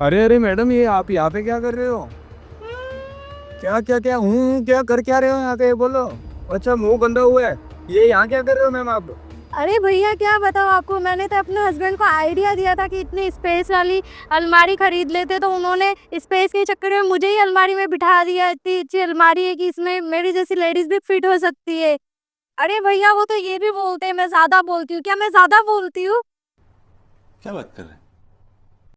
अरे अरे मैडम, ये आप यहाँ पे क्या कर रहे हो? क्या क्या क्या क्या कर क्या रहे हो यहाँ पे, बोलो। अच्छा, मुंह बंधा हुआ है। ये यहाँ क्या कर रहे हो मैम आप? अरे भैया क्या बताओ आपको, मैंने तो अपने हस्बैंड को आइडिया दिया था कि इतनी स्पेस वाली अलमारी खरीद लेते, तो उन्होंने स्पेस के चक्कर में मुझे ही अलमारी में बिठा दिया। इतनी अच्छी अलमारी है कि इसमें मेरी जैसी लेडीज भी फिट हो सकती है। अरे भैया वो तो ये भी बोलते हैं मैं ज्यादा बोलती हूँ। क्या मैं ज्यादा बोलती हूँ? क्या बात कर रहे हैं?